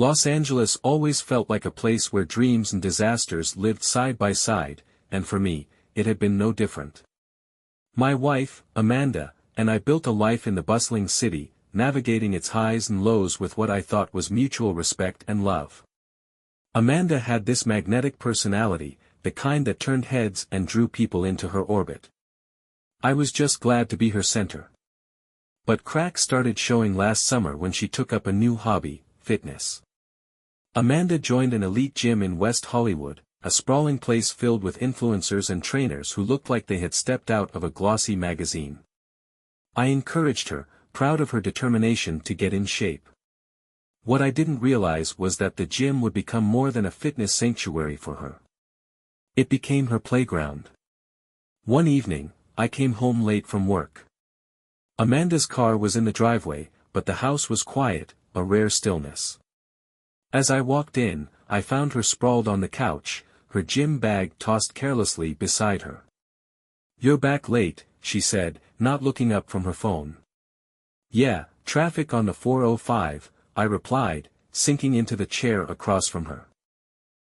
Los Angeles always felt like a place where dreams and disasters lived side by side, and for me, it had been no different. My wife, Amanda, and I built a life in the bustling city, navigating its highs and lows with what I thought was mutual respect and love. Amanda had this magnetic personality, the kind that turned heads and drew people into her orbit. I was just glad to be her center. But cracks started showing last summer when she took up a new hobby, fitness. Amanda joined an elite gym in West Hollywood, a sprawling place filled with influencers and trainers who looked like they had stepped out of a glossy magazine. I encouraged her, proud of her determination to get in shape. What I didn't realize was that the gym would become more than a fitness sanctuary for her. It became her playground. One evening, I came home late from work. Amanda's car was in the driveway, but the house was quiet, a rare stillness. As I walked in, I found her sprawled on the couch, her gym bag tossed carelessly beside her. "You're back late," she said, not looking up from her phone. "Yeah, traffic on the 405, I replied, sinking into the chair across from her.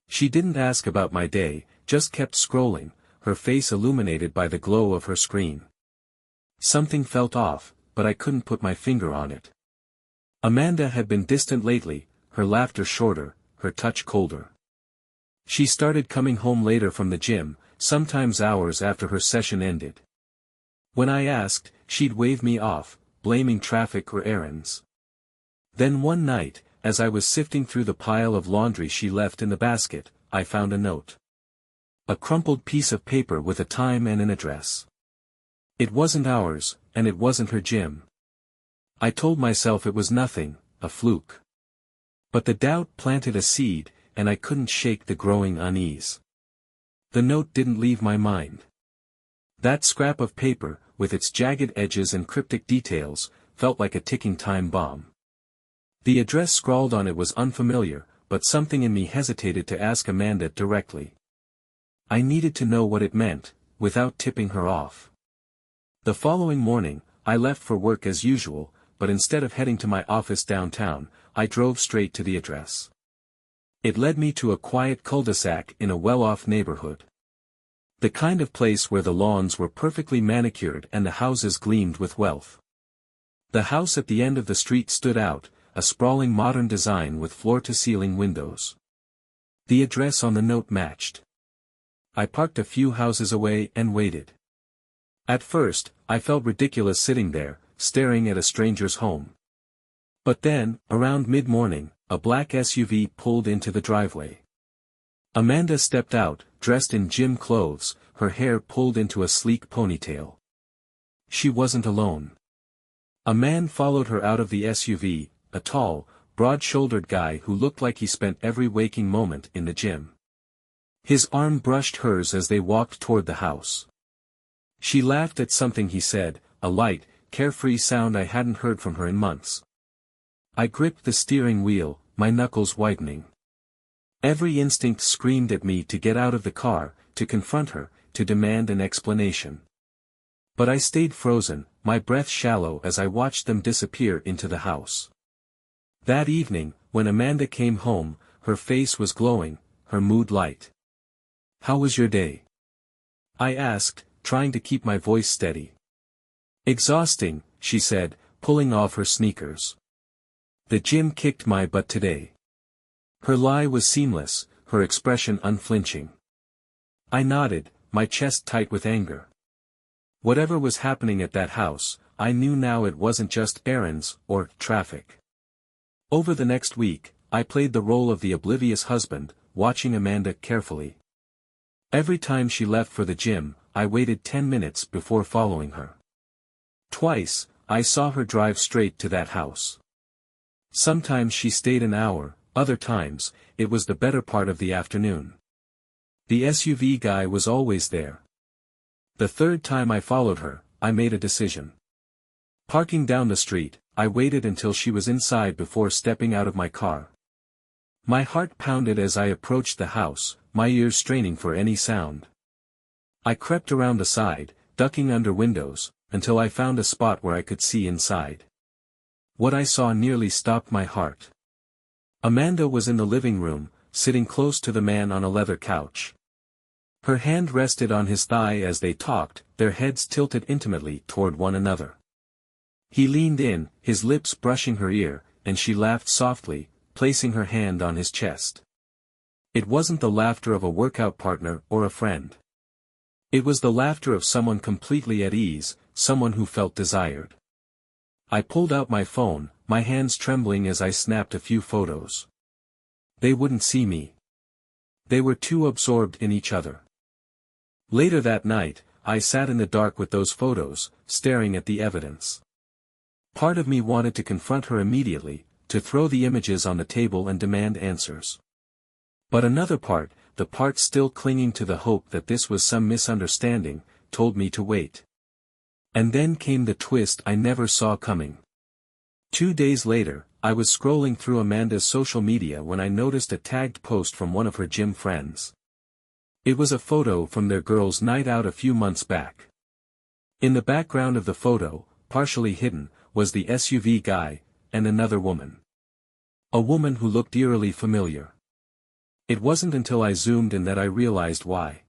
She didn't ask about my day, just kept scrolling, her face illuminated by the glow of her screen. Something felt off, but I couldn't put my finger on it. Amanda had been distant lately, her laughter shorter, her touch colder. She started coming home later from the gym, sometimes hours after her session ended. When I asked, she'd wave me off, blaming traffic or errands. Then one night, as I was sifting through the pile of laundry she left in the basket, I found a note. A crumpled piece of paper with a time and an address. It wasn't ours, and it wasn't her gym. I told myself it was nothing, a fluke. But the doubt planted a seed, and I couldn't shake the growing unease. The note didn't leave my mind. That scrap of paper, with its jagged edges and cryptic details, felt like a ticking time bomb. The address scrawled on it was unfamiliar, but something in me hesitated to ask Amanda directly. I needed to know what it meant, without tipping her off. The following morning, I left for work as usual, but instead of heading to my office downtown, I drove straight to the address. It led me to a quiet cul-de-sac in a well-off neighborhood. The kind of place where the lawns were perfectly manicured and the houses gleamed with wealth. The house at the end of the street stood out, a sprawling modern design with floor-to-ceiling windows. The address on the note matched. I parked a few houses away and waited. At first, I felt ridiculous sitting there, staring at a stranger's home. But then, around mid-morning, a black SUV pulled into the driveway. Amanda stepped out, dressed in gym clothes, her hair pulled into a sleek ponytail. She wasn't alone. A man followed her out of the SUV, a tall, broad-shouldered guy who looked like he spent every waking moment in the gym. His arm brushed hers as they walked toward the house. She laughed at something he said, a light, carefree sound I hadn't heard from her in months. I gripped the steering wheel, my knuckles whitening. Every instinct screamed at me to get out of the car, to confront her, to demand an explanation. But I stayed frozen, my breath shallow as I watched them disappear into the house. That evening, when Amanda came home, her face was glowing, her mood light. "How was your day?" I asked, trying to keep my voice steady. "Exhausting," she said, pulling off her sneakers. "The gym kicked my butt today." Her lie was seamless, her expression unflinching. I nodded, my chest tight with anger. Whatever was happening at that house, I knew now it wasn't just errands, or traffic. Over the next week, I played the role of the oblivious husband, watching Amanda carefully. Every time she left for the gym, I waited 10 minutes before following her. Twice, I saw her drive straight to that house. Sometimes she stayed an hour, other times, it was the better part of the afternoon. The SUV guy was always there. The third time I followed her, I made a decision. Parking down the street, I waited until she was inside before stepping out of my car. My heart pounded as I approached the house, my ears straining for any sound. I crept around the side, ducking under windows, until I found a spot where I could see inside. What I saw nearly stopped my heart. Amanda was in the living room, sitting close to the man on a leather couch. Her hand rested on his thigh as they talked, their heads tilted intimately toward one another. He leaned in, his lips brushing her ear, and she laughed softly, placing her hand on his chest. It wasn't the laughter of a workout partner or a friend. It was the laughter of someone completely at ease, someone who felt desired. I pulled out my phone, my hands trembling as I snapped a few photos. They wouldn't see me. They were too absorbed in each other. Later that night, I sat in the dark with those photos, staring at the evidence. Part of me wanted to confront her immediately, to throw the images on the table and demand answers. But another part, the part still clinging to the hope that this was some misunderstanding, told me to wait. And then came the twist I never saw coming. 2 days later, I was scrolling through Amanda's social media when I noticed a tagged post from one of her gym friends. It was a photo from their girls' night out a few months back. In the background of the photo, partially hidden, was the SUV guy, and another woman. A woman who looked eerily familiar. It wasn't until I zoomed in that I realized why.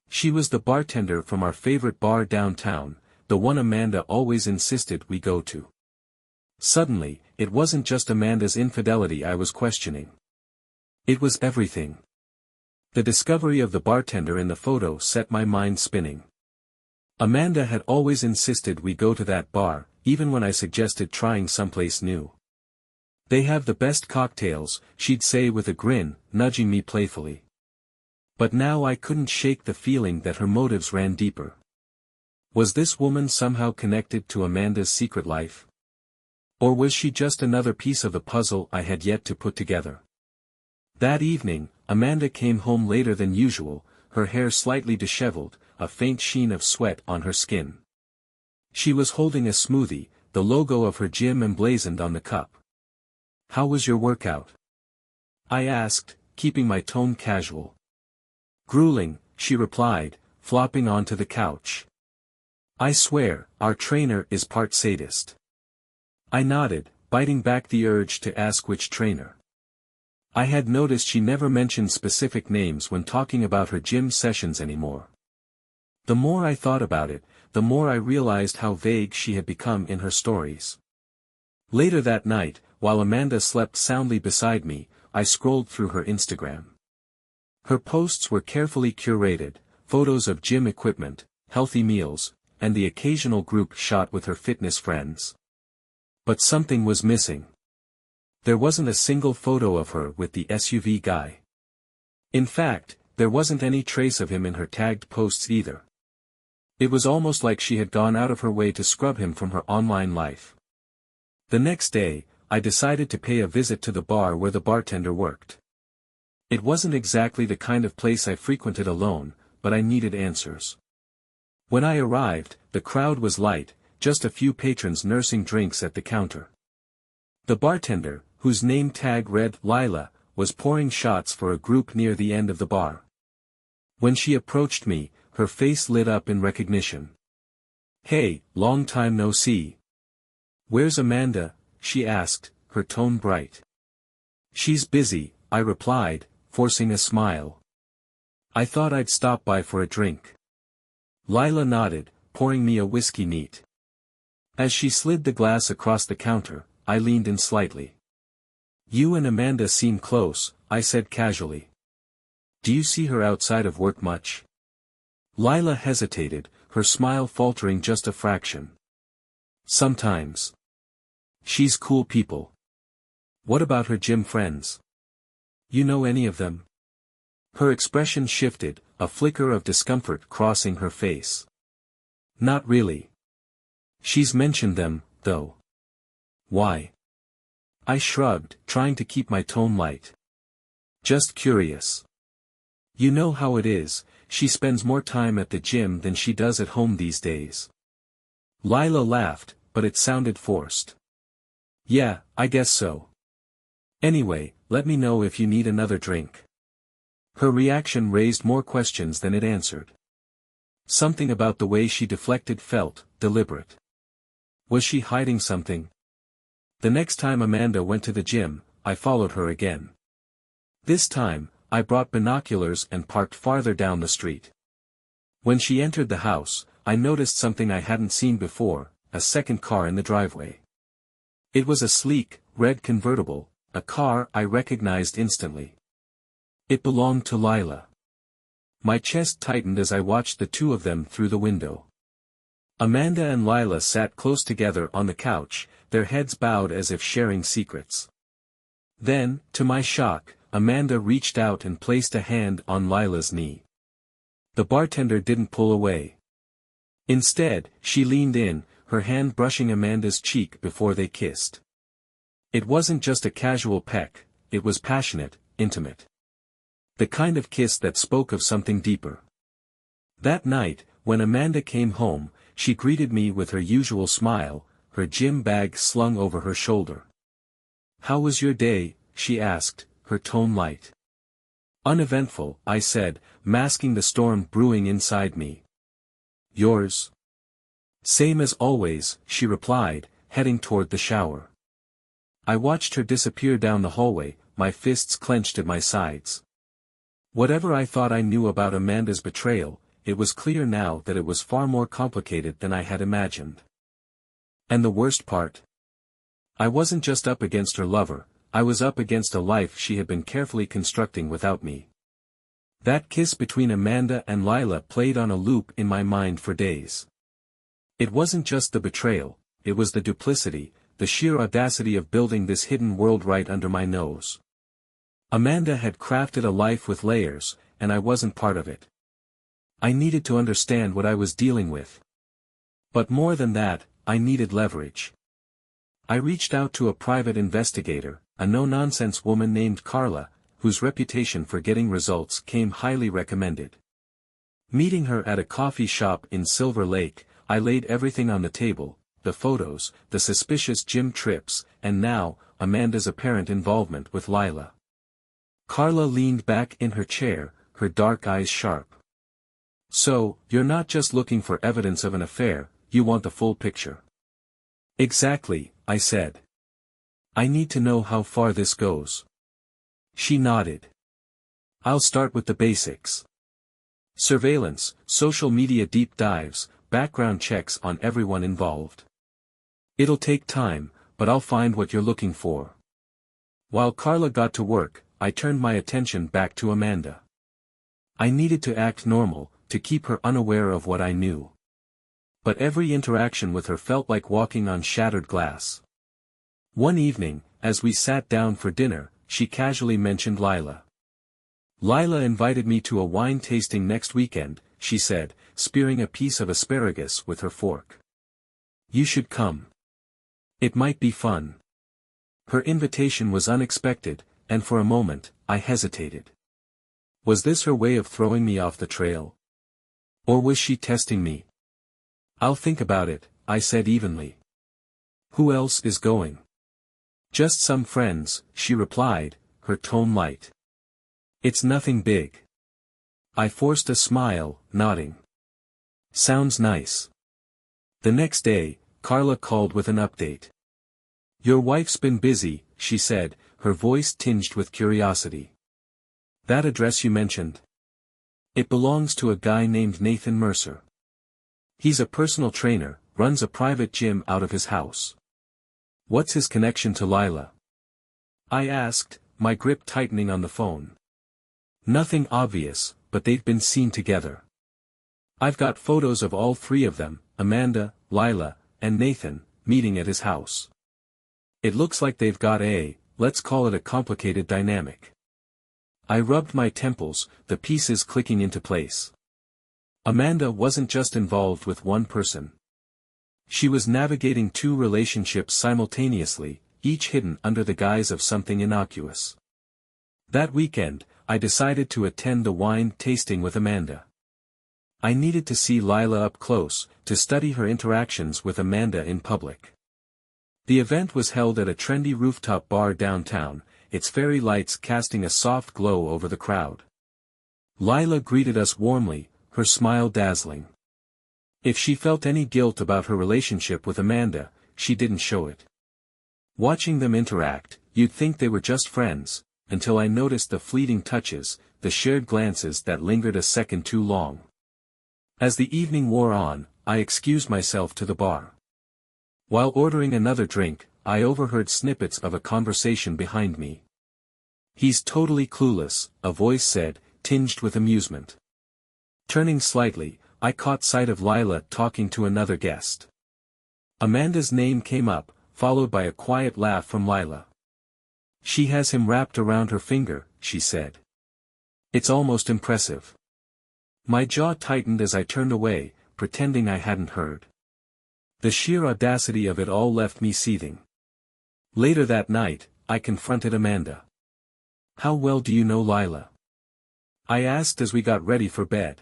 She was the bartender from our favorite bar downtown, the one Amanda always insisted we go to. Suddenly, it wasn't just Amanda's infidelity I was questioning. It was everything. The discovery of the bartender in the photo set my mind spinning. Amanda had always insisted we go to that bar, even when I suggested trying someplace new. They have the best cocktails, she'd say with a grin, nudging me playfully. But now I couldn't shake the feeling that her motives ran deeper. Was this woman somehow connected to Amanda's secret life? Or was she just another piece of the puzzle I had yet to put together? That evening, Amanda came home later than usual, her hair slightly disheveled, a faint sheen of sweat on her skin. She was holding a smoothie, the logo of her gym emblazoned on the cup. "How was your workout?" I asked, keeping my tone casual. "Grueling," she replied, flopping onto the couch. "I swear, our trainer is part sadist." I nodded, biting back the urge to ask which trainer. I had noticed she never mentioned specific names when talking about her gym sessions anymore. The more I thought about it, the more I realized how vague she had become in her stories. Later that night, while Amanda slept soundly beside me, I scrolled through her Instagram. Her posts were carefully curated, photos of gym equipment, healthy meals, and the occasional group shot with her fitness friends. But something was missing. There wasn't a single photo of her with the SUV guy. In fact, there wasn't any trace of him in her tagged posts either. It was almost like she had gone out of her way to scrub him from her online life. The next day, I decided to pay a visit to the bar where the bartender worked. It wasn't exactly the kind of place I frequented alone, but I needed answers. When I arrived, the crowd was light, just a few patrons nursing drinks at the counter. The bartender, whose name tag read Lila, was pouring shots for a group near the end of the bar. When she approached me, her face lit up in recognition. "Hey, long time no see. Where's Amanda?" she asked, her tone bright. "She's busy," I replied, forcing a smile. "I thought I'd stop by for a drink." Lila nodded, pouring me a whiskey neat. As she slid the glass across the counter, I leaned in slightly. "You and Amanda seem close," I said casually. "Do you see her outside of work much?" Lila hesitated, her smile faltering just a fraction. "Sometimes. She's cool people." "What about her gym friends? You know any of them?" Her expression shifted, a flicker of discomfort crossing her face. "Not really. She's mentioned them, though." "Why?" I shrugged, trying to keep my tone light. "Just curious. You know how it is, she spends more time at the gym than she does at home these days." Lila laughed, but it sounded forced. "Yeah, I guess so. Anyway, let me know if you need another drink." Her reaction raised more questions than it answered. Something about the way she deflected felt deliberate. Was she hiding something? The next time Amanda went to the gym, I followed her again. This time, I brought binoculars and parked farther down the street. When she entered the house, I noticed something I hadn't seen before, a second car in the driveway. It was a sleek, red convertible, a car I recognized instantly. It belonged to Lila. My chest tightened as I watched the two of them through the window. Amanda and Lila sat close together on the couch, their heads bowed as if sharing secrets. Then, to my shock, Amanda reached out and placed a hand on Lila's knee. The bartender didn't pull away. Instead, she leaned in, her hand brushing Amanda's cheek before they kissed. It wasn't just a casual peck, it was passionate, intimate. The kind of kiss that spoke of something deeper. That night, when Amanda came home, she greeted me with her usual smile, her gym bag slung over her shoulder. "How was your day?" she asked, her tone light. "Uneventful," I said, masking the storm brewing inside me. "Yours?" "Same as always," she replied, heading toward the shower. I watched her disappear down the hallway, my fists clenched at my sides. Whatever I thought I knew about Amanda's betrayal, it was clear now that it was far more complicated than I had imagined. And the worst part? I wasn't just up against her lover, I was up against a life she had been carefully constructing without me. That kiss between Amanda and Lila played on a loop in my mind for days. It wasn't just the betrayal, it was the duplicity, the sheer audacity of building this hidden world right under my nose. Amanda had crafted a life with layers, and I wasn't part of it. I needed to understand what I was dealing with. But more than that, I needed leverage. I reached out to a private investigator, a no-nonsense woman named Carla, whose reputation for getting results came highly recommended. Meeting her at a coffee shop in Silver Lake, I laid everything on the table, the photos, the suspicious gym trips, and now, Amanda's apparent involvement with Lila. Carla leaned back in her chair, her dark eyes sharp. "So, you're not just looking for evidence of an affair, you want the full picture." "Exactly," I said. "I need to know how far this goes." She nodded. "I'll start with the basics. Surveillance, social media deep dives, background checks on everyone involved. It'll take time, but I'll find what you're looking for." While Carla got to work, I turned my attention back to Amanda. I needed to act normal, to keep her unaware of what I knew. But every interaction with her felt like walking on shattered glass. One evening, as we sat down for dinner, she casually mentioned Lila. "Lila invited me to a wine tasting next weekend," she said, spearing a piece of asparagus with her fork. "You should come. It might be fun." Her invitation was unexpected, and for a moment, I hesitated. Was this her way of throwing me off the trail? Or was she testing me? "I'll think about it," I said evenly. "Who else is going?" "Just some friends," she replied, her tone light. "It's nothing big." I forced a smile, nodding. "Sounds nice." The next day, Carla called with an update. "Your wife's been busy," she said, her voice tinged with curiosity. "That address you mentioned? It belongs to a guy named Nathan Mercer. He's a personal trainer, runs a private gym out of his house." "What's his connection to Lila?" I asked, my grip tightening on the phone. "Nothing obvious, but they've been seen together. I've got photos of all three of them, Amanda, Lila, and Nathan, meeting at his house. It looks like they've got let's call it a complicated dynamic." I rubbed my temples, the pieces clicking into place. Amanda wasn't just involved with one person. She was navigating two relationships simultaneously, each hidden under the guise of something innocuous. That weekend, I decided to attend the wine tasting with Amanda. I needed to see Lila up close, to study her interactions with Amanda in public. The event was held at a trendy rooftop bar downtown, its fairy lights casting a soft glow over the crowd. Lila greeted us warmly, her smile dazzling. If she felt any guilt about her relationship with Amanda, she didn't show it. Watching them interact, You'd think they were just friends, until I noticed the fleeting touches, the shared glances that lingered a second too long. As the evening wore on, I excused myself to the bar. While ordering another drink, I overheard snippets of a conversation behind me. "He's totally clueless," a voice said, tinged with amusement. Turning slightly, I caught sight of Lila talking to another guest. Amanda's name came up, followed by a quiet laugh from Lila. "She has him wrapped around her finger," she said. "It's almost impressive." My jaw tightened as I turned away, pretending I hadn't heard. The sheer audacity of it all left me seething. Later that night, I confronted Amanda. "How well do you know Lila?" I asked as we got ready for bed.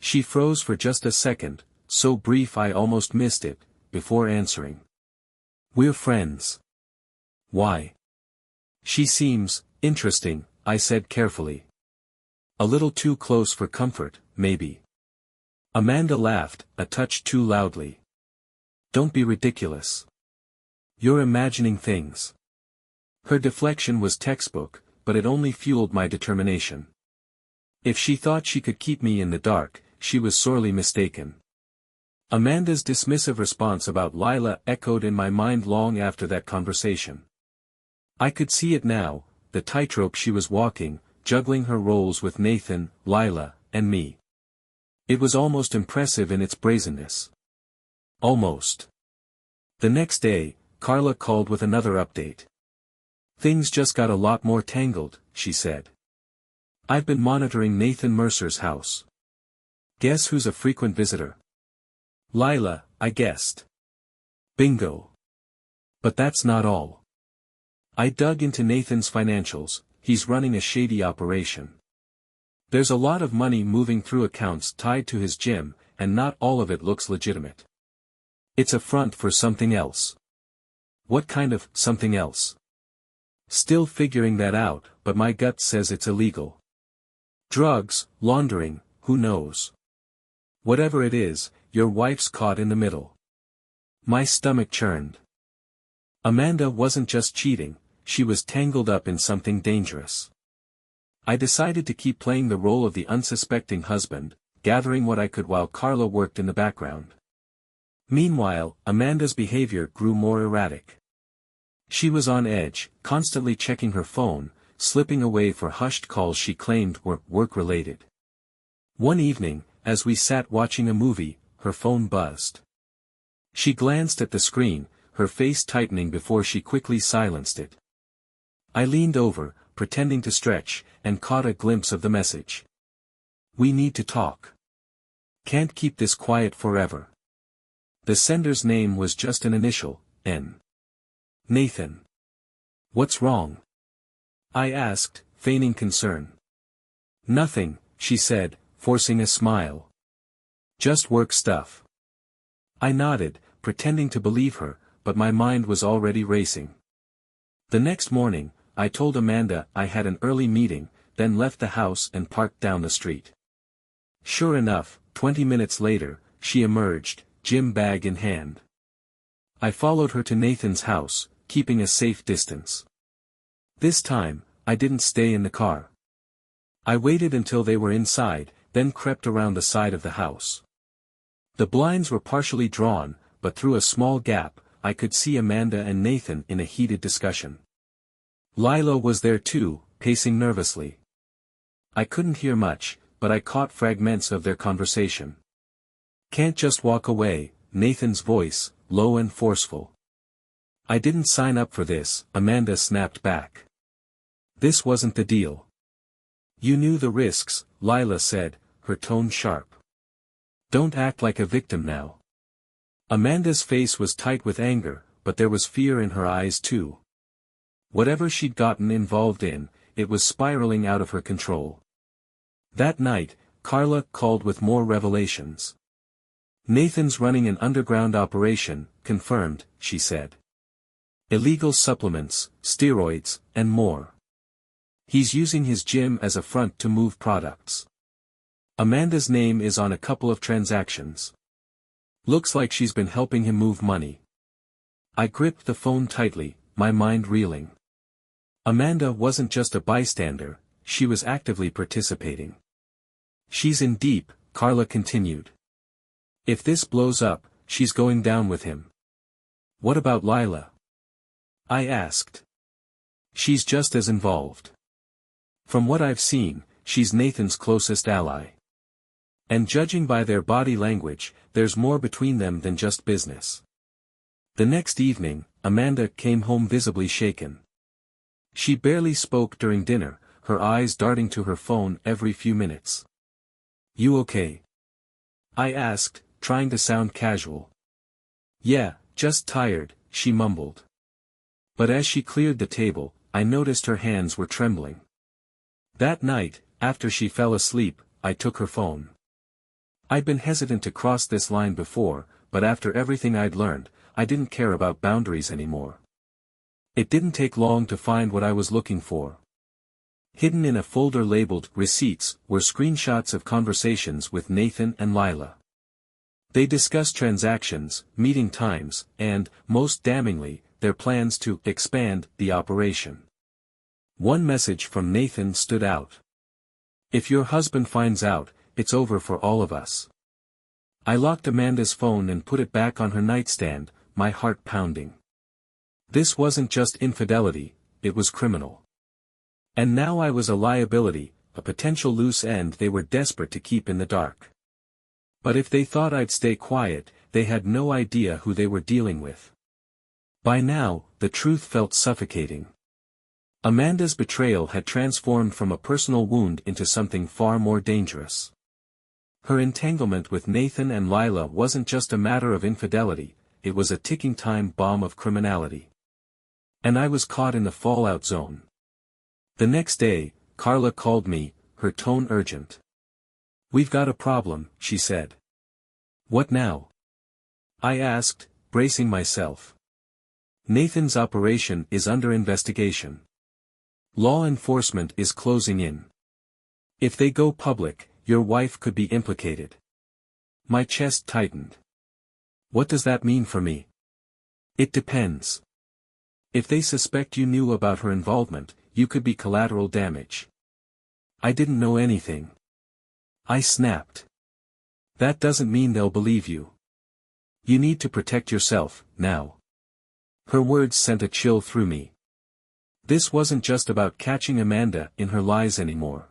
She froze for just a second, so brief I almost missed it, before answering. "We're friends." "Why?" "She seems interesting," I said carefully. "A little too close for comfort, maybe." Amanda laughed, a touch too loudly. "Don't be ridiculous. You're imagining things." Her deflection was textbook, but it only fueled my determination. If she thought she could keep me in the dark, she was sorely mistaken. Amanda's dismissive response about Lila echoed in my mind long after that conversation. I could see it now, the tightrope she was walking, juggling her roles with Nathan, Lila, and me. It was almost impressive in its brazenness. Almost. The next day, Carla called with another update. "Things just got a lot more tangled," she said. "I've been monitoring Nathan Mercer's house. Guess who's a frequent visitor?" "Lila," I guessed. Bingo. But that's not all. I dug into Nathan's financials. He's running a shady operation. There's a lot of money moving through accounts tied to his gym, and not all of it looks legitimate. It's a front for something else. What kind of something else? Still figuring that out, but my gut says it's illegal. Drugs, laundering, who knows? Whatever it is, your wife's caught in the middle. My stomach churned. Amanda wasn't just cheating, she was tangled up in something dangerous. I decided to keep playing the role of the unsuspecting husband, gathering what I could while Carla worked in the background. Meanwhile, Amanda's behavior grew more erratic. She was on edge, constantly checking her phone, slipping away for hushed calls she claimed were work-related. One evening, as we sat watching a movie, her phone buzzed. She glanced at the screen, her face tightening before she quickly silenced it. I leaned over, pretending to stretch, and caught a glimpse of the message. "We need to talk. Can't keep this quiet forever." The sender's name was just an initial, N. "Nathan. What's wrong?" I asked, feigning concern. "Nothing," she said, forcing a smile. "Just work stuff." I nodded, pretending to believe her, but my mind was already racing. The next morning, I told Amanda I had an early meeting, then left the house and parked down the street. Sure enough, 20 minutes later, she emerged, gym bag in hand. I followed her to Nathan's house, keeping a safe distance. This time, I didn't stay in the car. I waited until they were inside, then crept around the side of the house. The blinds were partially drawn, but through a small gap, I could see Amanda and Nathan in a heated discussion. Lila was there too, pacing nervously. I couldn't hear much, but I caught fragments of their conversation. "Can't just walk away," Nathan's voice, low and forceful. "I didn't sign up for this," Amanda snapped back. "This wasn't the deal." "You knew the risks," Lila said, her tone sharp. "Don't act like a victim now." Amanda's face was tight with anger, but there was fear in her eyes too. Whatever she'd gotten involved in, it was spiraling out of her control. That night, Carla called with more revelations. "Nathan's running an underground operation, confirmed," she said. "Illegal supplements, steroids, and more. He's using his gym as a front to move products. Amanda's name is on a couple of transactions. Looks like she's been helping him move money." I gripped the phone tightly, my mind reeling. Amanda wasn't just a bystander, she was actively participating. She's in deep, Carla continued. If this blows up, she's going down with him. What about Lila? I asked. She's just as involved. From what I've seen, she's Nathan's closest ally. And judging by their body language, there's more between them than just business. The next evening, Amanda came home visibly shaken. She barely spoke during dinner, her eyes darting to her phone every few minutes. You okay? I asked, trying to sound casual. Yeah, just tired, she mumbled. But as she cleared the table, I noticed her hands were trembling. That night, after she fell asleep, I took her phone. I'd been hesitant to cross this line before, but after everything I'd learned, I didn't care about boundaries anymore. It didn't take long to find what I was looking for. Hidden in a folder labeled Receipts were screenshots of conversations with Nathan and Lila. They discussed transactions, meeting times, and, most damningly, their plans to expand the operation. One message from Nathan stood out. If your husband finds out, it's over for all of us. I locked Amanda's phone and put it back on her nightstand, my heart pounding. This wasn't just infidelity, it was criminal. And now I was a liability, a potential loose end they were desperate to keep in the dark. But if they thought I'd stay quiet, they had no idea who they were dealing with. By now, the truth felt suffocating. Amanda's betrayal had transformed from a personal wound into something far more dangerous. Her entanglement with Nathan and Lila wasn't just a matter of infidelity, it was a ticking time bomb of criminality. And I was caught in the fallout zone. The next day, Carla called me, her tone urgent. We've got a problem, she said. What now? I asked, bracing myself. Nathan's operation is under investigation. Law enforcement is closing in. If they go public, your wife could be implicated. My chest tightened. What does that mean for me? It depends. If they suspect you knew about her involvement, you could be collateral damage. I didn't know anything. I snapped. That doesn't mean they'll believe you. You need to protect yourself, now. Her words sent a chill through me. This wasn't just about catching Amanda in her lies anymore.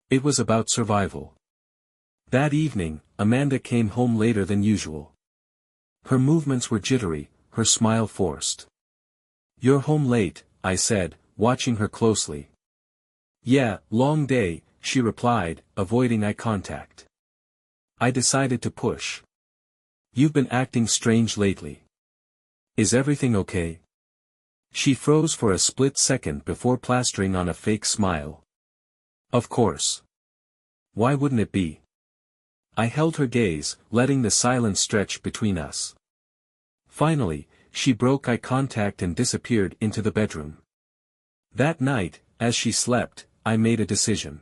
It was about survival. That evening, Amanda came home later than usual. Her movements were jittery, her smile forced. You're home late, I said, watching her closely. Yeah, long day, she replied, avoiding eye contact. I decided to push. You've been acting strange lately. Is everything okay? She froze for a split second before plastering on a fake smile. Of course. Why wouldn't it be? I held her gaze, letting the silence stretch between us. Finally, she broke eye contact and disappeared into the bedroom. That night, as she slept, I made a decision.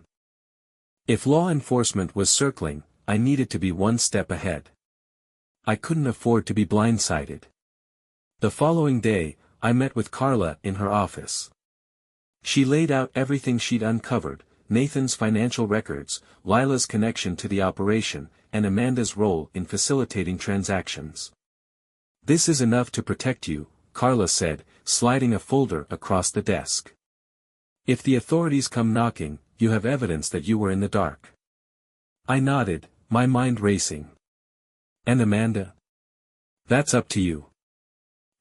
If law enforcement was circling, I needed to be one step ahead. I couldn't afford to be blindsided. The following day, I met with Carla in her office. She laid out everything she'd uncovered, Nathan's financial records, Lila's connection to the operation, and Amanda's role in facilitating transactions. This is enough to protect you, Carla said, sliding a folder across the desk. If the authorities come knocking, you have evidence that you were in the dark. I nodded, my mind racing. And Amanda? That's up to you.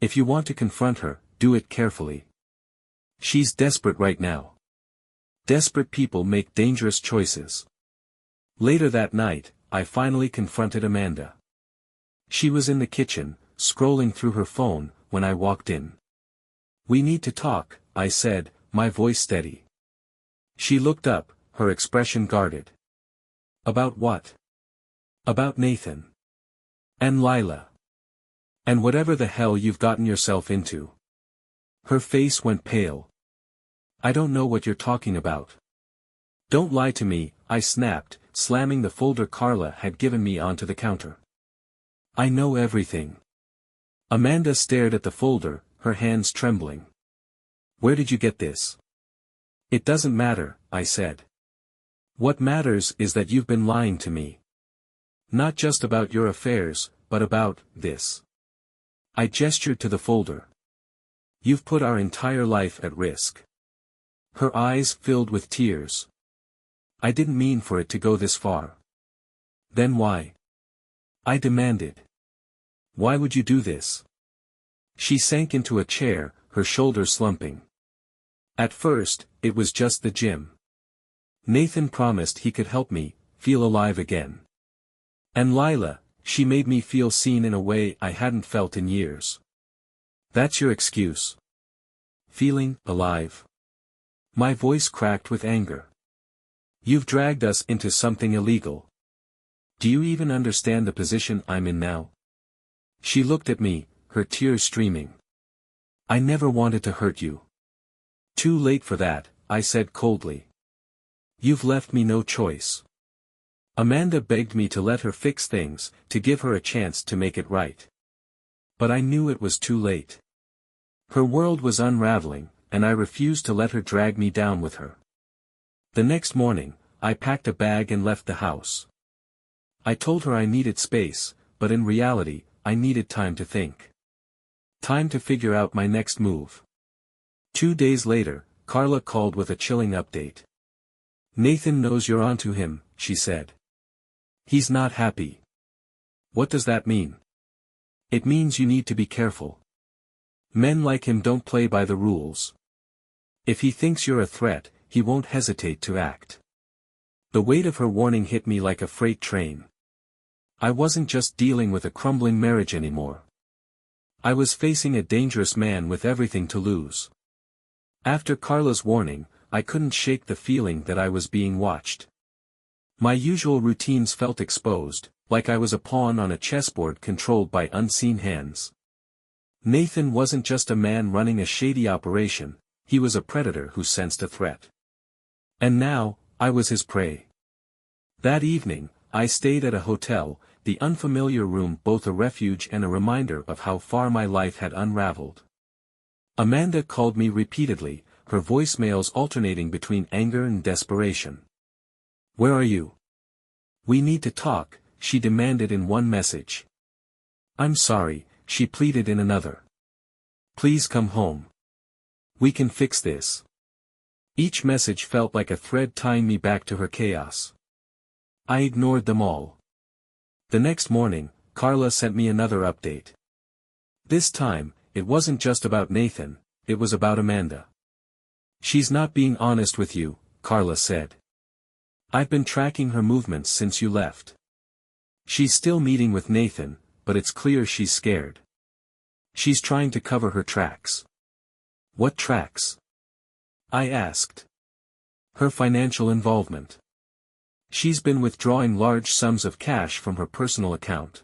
If you want to confront her, do it carefully. She's desperate right now. Desperate people make dangerous choices. Later that night, I finally confronted Amanda. She was in the kitchen, scrolling through her phone, when I walked in. We need to talk, I said, my voice steady. She looked up, her expression guarded. About what? About Nathan. And Lila. And whatever the hell you've gotten yourself into. Her face went pale. I don't know what you're talking about. Don't lie to me, I snapped, slamming the folder Carla had given me onto the counter. I know everything. Amanda stared at the folder, her hands trembling. Where did you get this? It doesn't matter, I said. What matters is that you've been lying to me. Not just about your affairs, but about this. I gestured to the folder. You've put our entire life at risk. Her eyes filled with tears. I didn't mean for it to go this far. Then why? I demanded. Why would you do this? She sank into a chair, her shoulders slumping. At first, it was just the gym. Nathan promised he could help me feel alive again. And Lila, she made me feel seen in a way I hadn't felt in years. That's your excuse? Feeling alive? My voice cracked with anger. You've dragged us into something illegal. Do you even understand the position I'm in now? She looked at me, her tears streaming. I never wanted to hurt you. Too late for that, I said coldly. You've left me no choice. Amanda begged me to let her fix things, to give her a chance to make it right. But I knew it was too late. Her world was unraveling, and I refused to let her drag me down with her. The next morning, I packed a bag and left the house. I told her I needed space, but in reality, I needed time to think. Time to figure out my next move. 2 days later, Carla called with a chilling update. Nathan knows you're onto him, she said. He's not happy. What does that mean? It means you need to be careful. Men like him don't play by the rules. If he thinks you're a threat, he won't hesitate to act. The weight of her warning hit me like a freight train. I wasn't just dealing with a crumbling marriage anymore. I was facing a dangerous man with everything to lose. After Carla's warning, I couldn't shake the feeling that I was being watched. My usual routines felt exposed, like I was a pawn on a chessboard controlled by unseen hands. Nathan wasn't just a man running a shady operation, he was a predator who sensed a threat. And now, I was his prey. That evening, I stayed at a hotel, the unfamiliar room both a refuge and a reminder of how far my life had unraveled. Amanda called me repeatedly, her voicemails alternating between anger and desperation. Where are you? We need to talk, she demanded in one message. I'm sorry, she pleaded in another. Please come home. We can fix this. Each message felt like a thread tying me back to her chaos. I ignored them all. The next morning, Carla sent me another update. This time, it wasn't just about Nathan, it was about Amanda. She's not being honest with you, Carla said. I've been tracking her movements since you left. She's still meeting with Nathan, but it's clear she's scared. She's trying to cover her tracks. What tracks? I asked. Her financial involvement. She's been withdrawing large sums of cash from her personal account.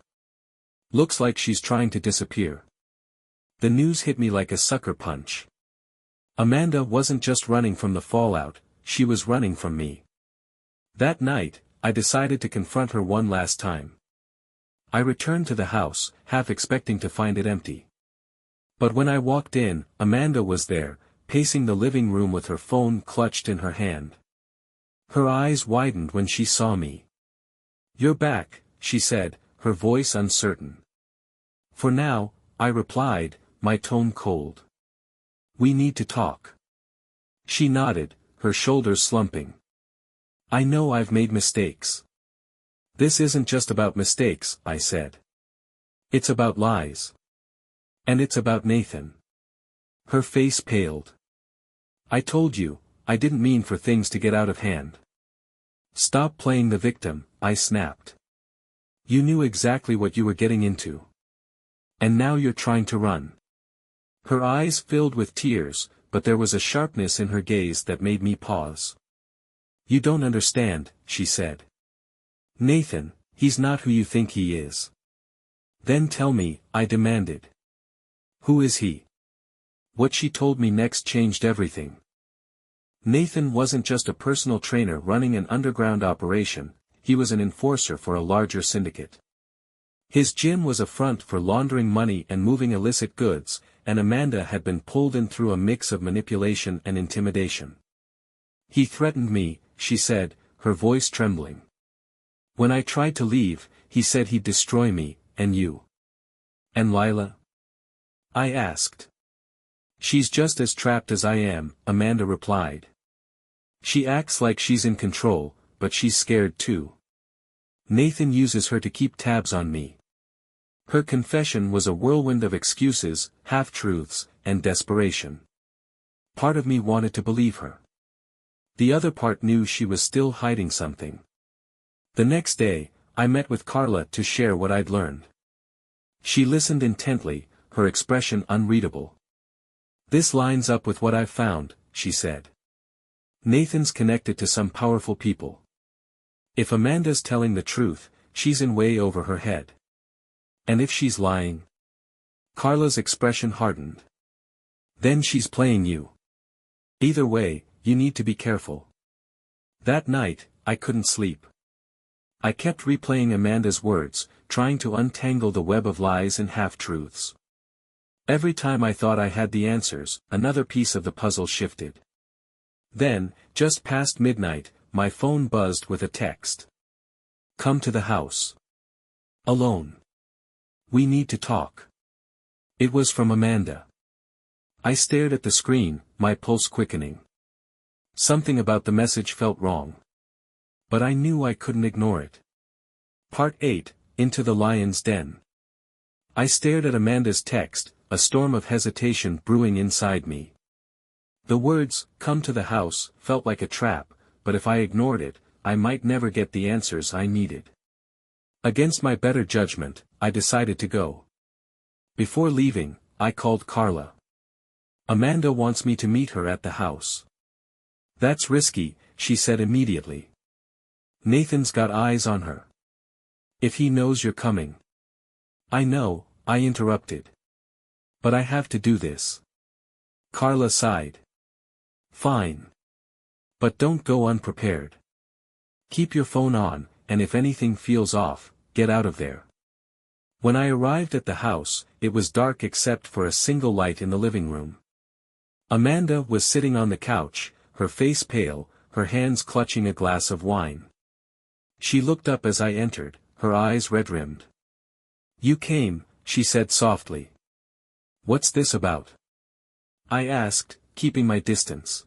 Looks like she's trying to disappear. The news hit me like a sucker punch. Amanda wasn't just running from the fallout, she was running from me. That night, I decided to confront her one last time. I returned to the house, half expecting to find it empty. But when I walked in, Amanda was there, pacing the living room with her phone clutched in her hand. Her eyes widened when she saw me. You're back, she said, her voice uncertain. For now, I replied, my tone cold. We need to talk. She nodded, her shoulders slumping. I know I've made mistakes. This isn't just about mistakes, I said. It's about lies. And it's about Nathan. Her face paled. I told you, I didn't mean for things to get out of hand. Stop playing the victim, I snapped. You knew exactly what you were getting into. And now you're trying to run. Her eyes filled with tears, but there was a sharpness in her gaze that made me pause. You don't understand, she said. Nathan, he's not who you think he is. Then tell me, I demanded. Who is he? What she told me next changed everything. Nathan wasn't just a personal trainer running an underground operation, he was an enforcer for a larger syndicate. His gym was a front for laundering money and moving illicit goods, and Amanda had been pulled in through a mix of manipulation and intimidation. He threatened me, she said, her voice trembling. When I tried to leave, he said he'd destroy me, and you. And Lila? I asked. She's just as trapped as I am, Amanda replied. She acts like she's in control, but she's scared too. Nathan uses her to keep tabs on me. Her confession was a whirlwind of excuses, half-truths, and desperation. Part of me wanted to believe her. The other part knew she was still hiding something. The next day, I met with Carla to share what I'd learned. She listened intently, her expression unreadable. This lines up with what I've found, she said. Nathan's connected to some powerful people. If Amanda's telling the truth, she's in way over her head. And if she's lying? Carla's expression hardened. Then she's playing you. Either way, you need to be careful. That night, I couldn't sleep. I kept replaying Amanda's words, trying to untangle the web of lies and half-truths. Every time I thought I had the answers, another piece of the puzzle shifted. Then, just past midnight, my phone buzzed with a text. Come to the house. Alone. We need to talk. It was from Amanda. I stared at the screen, my pulse quickening. Something about the message felt wrong. But I knew I couldn't ignore it. Part 8, Into the Lion's Den. I stared at Amanda's text, a storm of hesitation brewing inside me. The words, come to the house, felt like a trap, but if I ignored it, I might never get the answers I needed. Against my better judgment, I decided to go. Before leaving, I called Carla. Amanda wants me to meet her at the house. That's risky, she said immediately. Nathan's got eyes on her. If he knows you're coming. I know, I interrupted. But I have to do this. Carla sighed. Fine. But don't go unprepared. Keep your phone on, and if anything feels off, get out of there. When I arrived at the house, it was dark except for a single light in the living room. Amanda was sitting on the couch, her face pale, her hands clutching a glass of wine. She looked up as I entered, her eyes red-rimmed. You came, she said softly. What's this about? I asked, keeping my distance.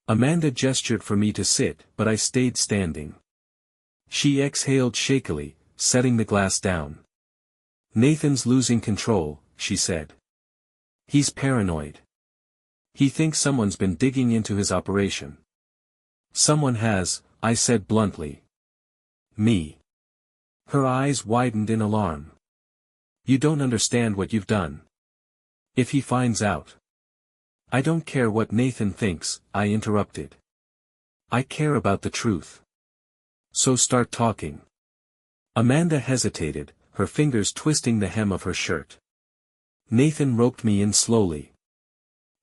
Amanda gestured for me to sit, but I stayed standing. She exhaled shakily, setting the glass down. Nathan's losing control, she said. He's paranoid. He thinks someone's been digging into his operation. Someone has, I said bluntly. Me. Her eyes widened in alarm. You don't understand what you've done. If he finds out. I don't care what Nathan thinks, I interrupted. I care about the truth. So start talking. Amanda hesitated, her fingers twisting the hem of her shirt. Nathan roped me in slowly.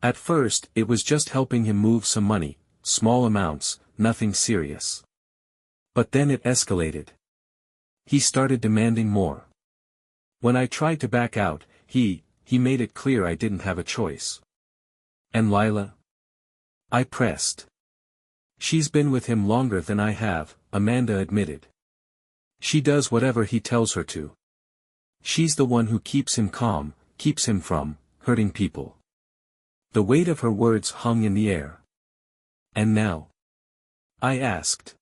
At first, it was just helping him move some money, small amounts, nothing serious. But then it escalated. He started demanding more. When I tried to back out, he made it clear I didn't have a choice. And Lila? I pressed. She's been with him longer than I have, Amanda admitted. She does whatever he tells her to. She's the one who keeps him calm, keeps him from hurting people. The weight of her words hung in the air. And now? I asked.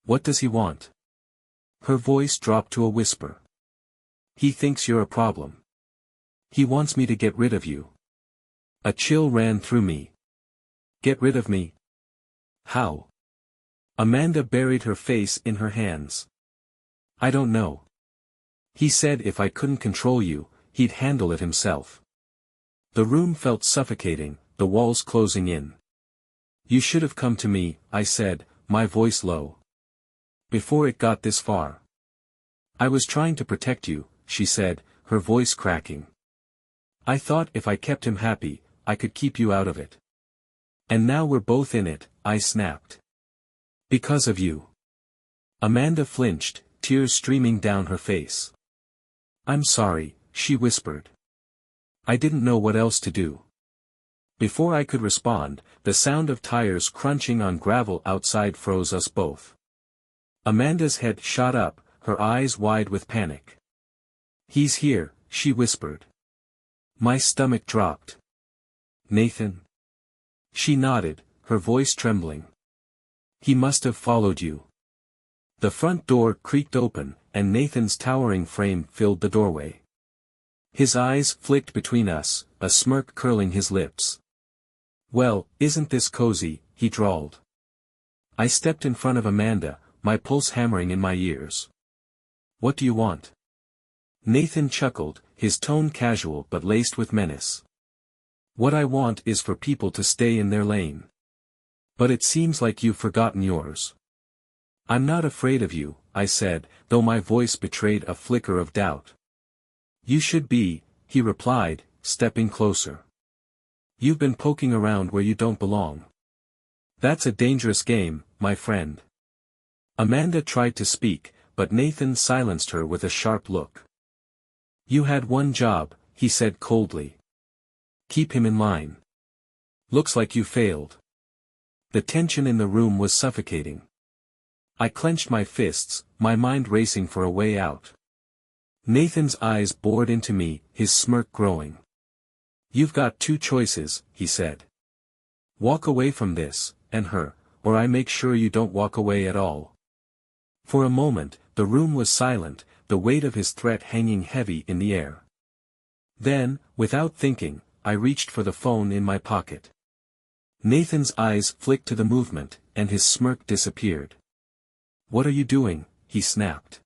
What does he want? Her voice dropped to a whisper. He thinks you're a problem. He wants me to get rid of you. A chill ran through me. Get rid of me? How? Amanda buried her face in her hands. I don't know. He said if I couldn't control you, he'd handle it himself. The room felt suffocating, the walls closing in. You should have come to me, I said, my voice low. Before it got this far. I was trying to protect you, she said, her voice cracking. I thought if I kept him happy, I could keep you out of it. And now we're both in it, I snapped. Because of you. Amanda flinched, tears streaming down her face. I'm sorry, she whispered. I didn't know what else to do. Before I could respond, the sound of tires crunching on gravel outside froze us both. Amanda's head shot up, her eyes wide with panic. He's here, she whispered. My stomach dropped. Nathan? She nodded, her voice trembling. He must have followed you. The front door creaked open, and Nathan's towering frame filled the doorway. His eyes flicked between us, a smirk curling his lips. Well, isn't this cozy, he drawled. I stepped in front of Amanda, my pulse hammering in my ears. What do you want? Nathan chuckled, his tone casual but laced with menace. What I want is for people to stay in their lane. But it seems like you've forgotten yours. I'm not afraid of you, I said, though my voice betrayed a flicker of doubt. You should be, he replied, stepping closer. You've been poking around where you don't belong. That's a dangerous game, my friend. Amanda tried to speak, but Nathan silenced her with a sharp look. You had one job, he said coldly. Keep him in line. Looks like you failed. The tension in the room was suffocating. I clenched my fists, my mind racing for a way out. Nathan's eyes bored into me, his smirk growing. You've got two choices, he said. Walk away from this, and her, or I make sure you don't walk away at all. For a moment, the room was silent, the weight of his threat hanging heavy in the air. Then, without thinking, I reached for the phone in my pocket. Nathan's eyes flicked to the movement, and his smirk disappeared. What are you doing? He snapped.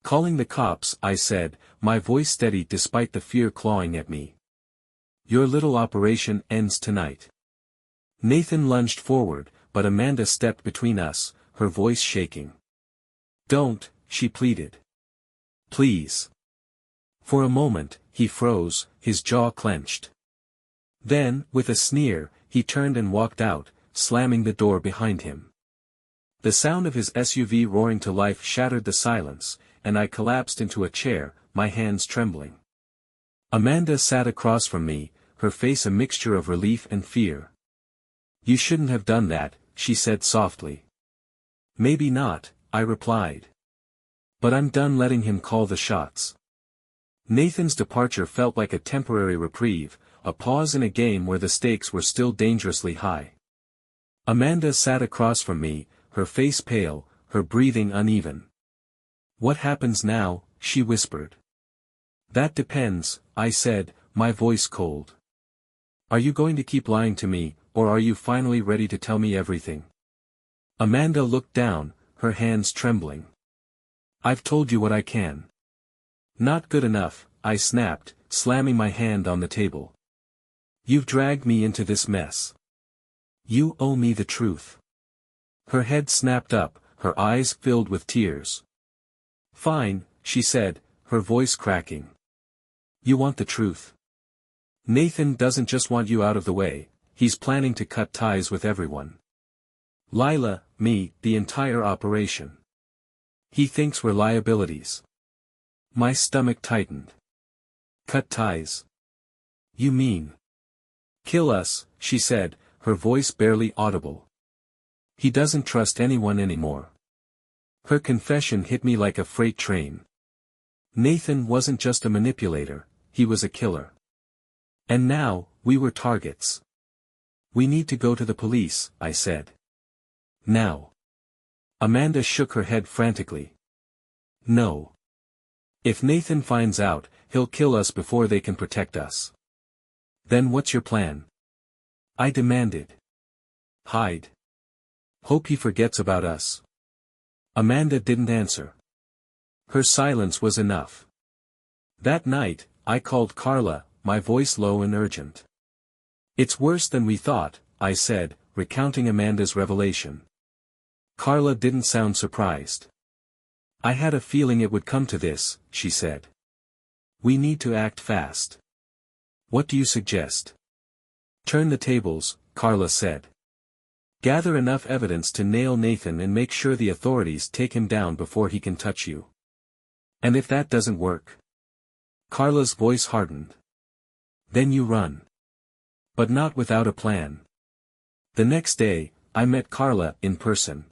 Calling the cops, I said, my voice steady despite the fear clawing at me. Your little operation ends tonight. Nathan lunged forward, but Amanda stepped between us, her voice shaking. Don't, she pleaded. Please. For a moment, he froze, his jaw clenched. Then, with a sneer, he turned and walked out, slamming the door behind him. The sound of his SUV roaring to life shattered the silence, and I collapsed into a chair, my hands trembling. Amanda sat across from me, her face a mixture of relief and fear. You shouldn't have done that, she said softly. Maybe not, I replied. But I'm done letting him call the shots. Nathan's departure felt like a temporary reprieve, a pause in a game where the stakes were still dangerously high. Amanda sat across from me, her face pale, her breathing uneven. What happens now? She whispered. That depends, I said, my voice cold. Are you going to keep lying to me, or are you finally ready to tell me everything? Amanda looked down, her hands trembling. I've told you what I can. Not good enough, I snapped, slamming my hand on the table. You've dragged me into this mess. You owe me the truth. Her head snapped up, her eyes filled with tears. Fine, she said, her voice cracking. You want the truth. Nathan doesn't just want you out of the way, he's planning to cut ties with everyone. Lila, me, the entire operation. He thinks we're liabilities. My stomach tightened. Cut ties. You mean? Kill us, she said, her voice barely audible. He doesn't trust anyone anymore. Her confession hit me like a freight train. Nathan wasn't just a manipulator, he was a killer. And now, we were targets. We need to go to the police, I said. Now. Amanda shook her head frantically. No. If Nathan finds out, he'll kill us before they can protect us. Then what's your plan? I demanded. Hide. Hope he forgets about us. Amanda didn't answer. Her silence was enough. That night, I called Carla, my voice low and urgent. It's worse than we thought, I said, recounting Amanda's revelation. Carla didn't sound surprised. I had a feeling it would come to this, she said. We need to act fast. What do you suggest? Turn the tables, Carla said. Gather enough evidence to nail Nathan and make sure the authorities take him down before he can touch you. And if that doesn't work? Carla's voice hardened. Then you run. But not without a plan. The next day, I met Carla in person.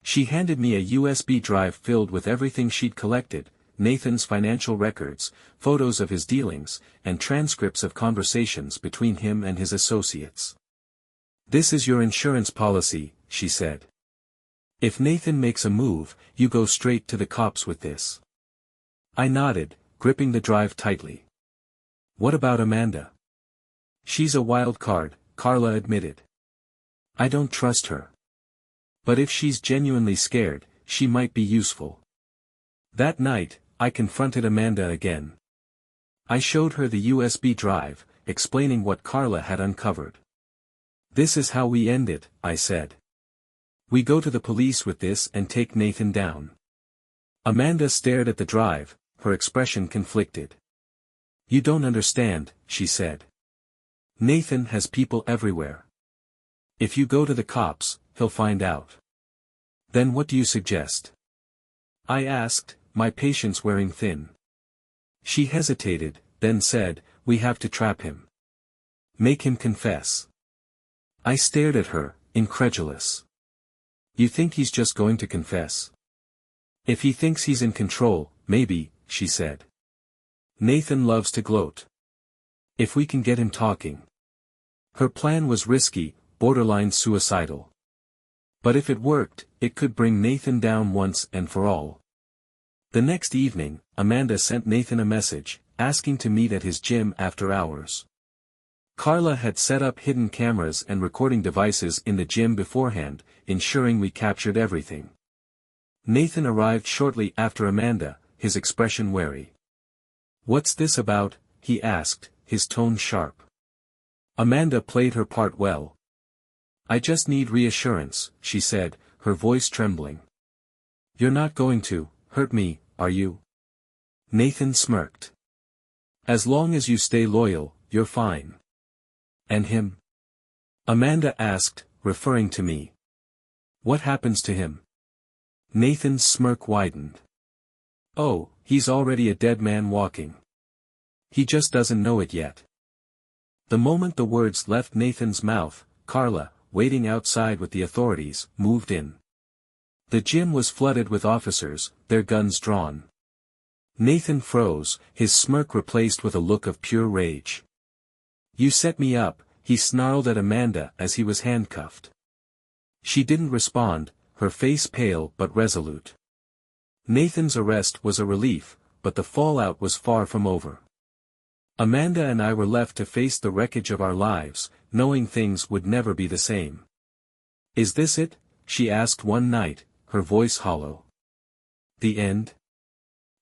She handed me a USB drive filled with everything she'd collected, Nathan's financial records, photos of his dealings, and transcripts of conversations between him and his associates. "This is your insurance policy," she said. "If Nathan makes a move, you go straight to the cops with this." I nodded, gripping the drive tightly. "What about Amanda?" "She's a wild card," Carla admitted. "I don't trust her. But if she's genuinely scared, she might be useful." That night, I confronted Amanda again. I showed her the USB drive, explaining what Carla had uncovered. "This is how we end it," I said. "We go to the police with this and take Nathan down." Amanda stared at the drive, her expression conflicted. "You don't understand," she said. "Nathan has people everywhere. If you go to the cops, he'll find out." "Then what do you suggest?" I asked, my patience wearing thin. She hesitated, then said, "We have to trap him. Make him confess." I stared at her, incredulous. "You think he's just going to confess?" "If he thinks he's in control, maybe," she said. "Nathan loves to gloat. If we can get him talking." Her plan was risky, borderline suicidal. But if it worked, it could bring Nathan down once and for all. The next evening, Amanda sent Nathan a message, asking to meet at his gym after hours. Carla had set up hidden cameras and recording devices in the gym beforehand, ensuring we captured everything. Nathan arrived shortly after Amanda, his expression wary. "What's this about?" he asked, his tone sharp. Amanda played her part well. "I just need reassurance," she said, her voice trembling. "You're not going to hurt me, are you?" Nathan smirked. "As long as you stay loyal, you're fine." "And him?" Amanda asked, referring to me. "What happens to him?" Nathan's smirk widened. "Oh, he's already a dead man walking. He just doesn't know it yet." The moment the words left Nathan's mouth, Carla, waiting outside with the authorities, moved in. The gym was flooded with officers, their guns drawn. Nathan froze, his smirk replaced with a look of pure rage. "You set me up," he snarled at Amanda as he was handcuffed. She didn't respond, her face pale but resolute. Nathan's arrest was a relief, but the fallout was far from over. Amanda and I were left to face the wreckage of our lives, knowing things would never be the same. "Is this it?" she asked one night, her voice hollow. "The end?"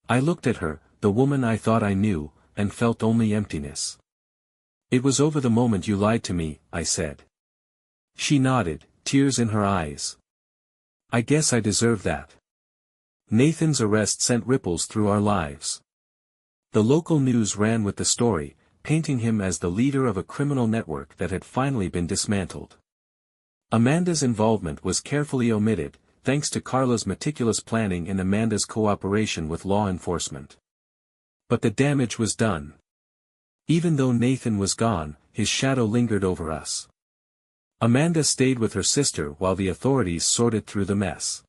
I looked at her, the woman I thought I knew, and felt only emptiness. "It was over the moment you lied to me," I said. She nodded, tears in her eyes. "I guess I deserve that." Nathan's arrest sent ripples through our lives. The local news ran with the story, painting him as the leader of a criminal network that had finally been dismantled. Amanda's involvement was carefully omitted, thanks to Carla's meticulous planning and Amanda's cooperation with law enforcement. But the damage was done. Even though Nathan was gone, his shadow lingered over us. Amanda stayed with her sister while the authorities sorted through the mess.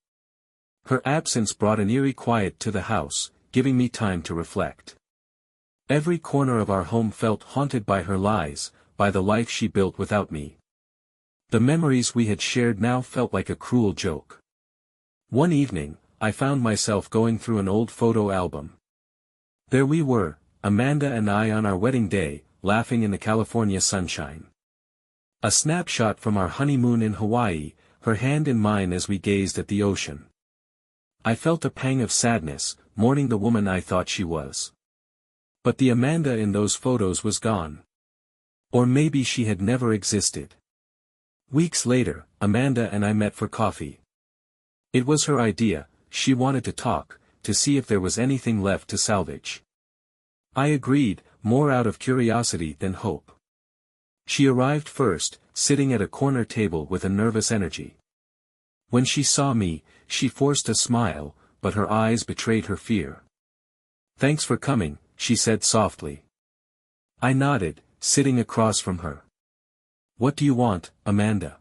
Her absence brought an eerie quiet to the house, giving me time to reflect. Every corner of our home felt haunted by her lies, by the life she built without me. The memories we had shared now felt like a cruel joke. One evening, I found myself going through an old photo album. There we were, Amanda and I on our wedding day, laughing in the California sunshine. A snapshot from our honeymoon in Hawaii, her hand in mine as we gazed at the ocean. I felt a pang of sadness, mourning the woman I thought she was. But the Amanda in those photos was gone. Or maybe she had never existed. Weeks later, Amanda and I met for coffee. It was her idea, she wanted to talk, to see if there was anything left to salvage. I agreed, more out of curiosity than hope. She arrived first, sitting at a corner table with a nervous energy. When she saw me, she forced a smile, but her eyes betrayed her fear. "Thanks for coming," she said softly. I nodded, sitting across from her. What do you want, Amanda?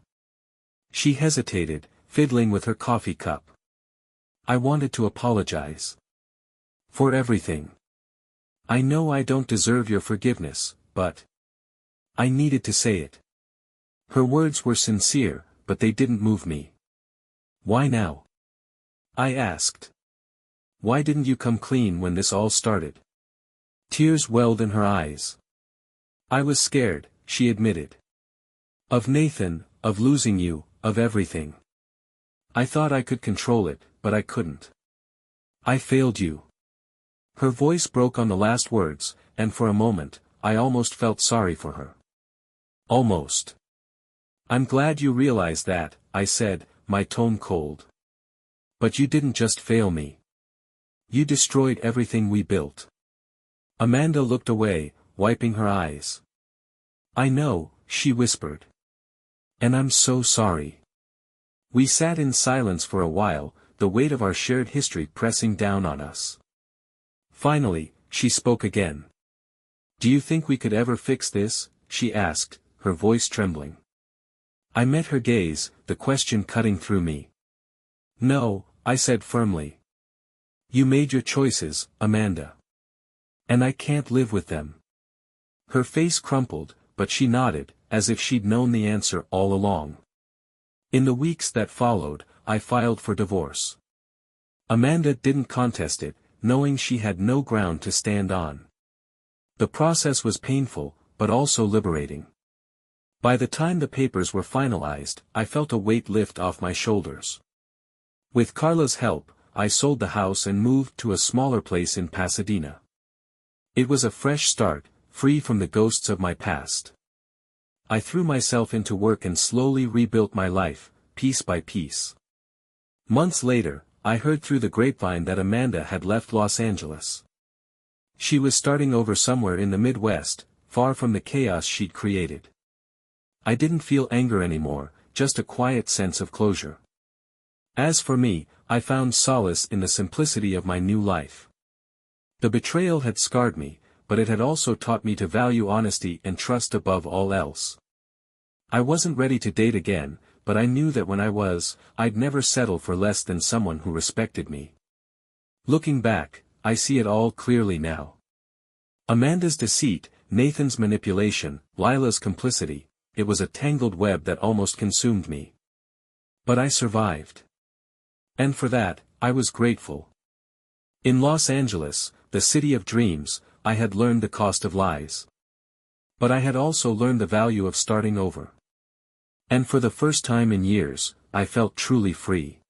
She hesitated, fiddling with her coffee cup. I wanted to apologize. For everything. I know I don't deserve your forgiveness, but I needed to say it. Her words were sincere, but they didn't move me. Why now? I asked. Why didn't you come clean when this all started? Tears welled in her eyes. I was scared, she admitted. Of Nathan, of losing you, of everything. I thought I could control it, but I couldn't. I failed you. Her voice broke on the last words, and for a moment, I almost felt sorry for her. Almost. I'm glad you realize that, I said, my tone cold. But you didn't just fail me. You destroyed everything we built. Amanda looked away, wiping her eyes. I know, she whispered. And I'm so sorry. We sat in silence for a while, the weight of our shared history pressing down on us. Finally, she spoke again. Do you think we could ever fix this? She asked, her voice trembling. I met her gaze, the question cutting through me. No, I said firmly. You made your choices, Amanda. And I can't live with them. Her face crumpled, but she nodded, as if she'd known the answer all along. In the weeks that followed, I filed for divorce. Amanda didn't contest it, knowing she had no ground to stand on. The process was painful, but also liberating. By the time the papers were finalized, I felt a weight lift off my shoulders. With Carla's help, I sold the house and moved to a smaller place in Pasadena. It was a fresh start, free from the ghosts of my past. I threw myself into work and slowly rebuilt my life, piece by piece. Months later, I heard through the grapevine that Amanda had left Los Angeles. She was starting over somewhere in the Midwest, far from the chaos she'd created. I didn't feel anger anymore, just a quiet sense of closure. As for me, I found solace in the simplicity of my new life. The betrayal had scarred me, but it had also taught me to value honesty and trust above all else. I wasn't ready to date again, but I knew that when I was, I'd never settle for less than someone who respected me. Looking back, I see it all clearly now. Amanda's deceit, Nathan's manipulation, Lila's complicity, it was a tangled web that almost consumed me. But I survived. And for that, I was grateful. In Los Angeles, the city of dreams, I had learned the cost of lies. But I had also learned the value of starting over. And for the first time in years, I felt truly free.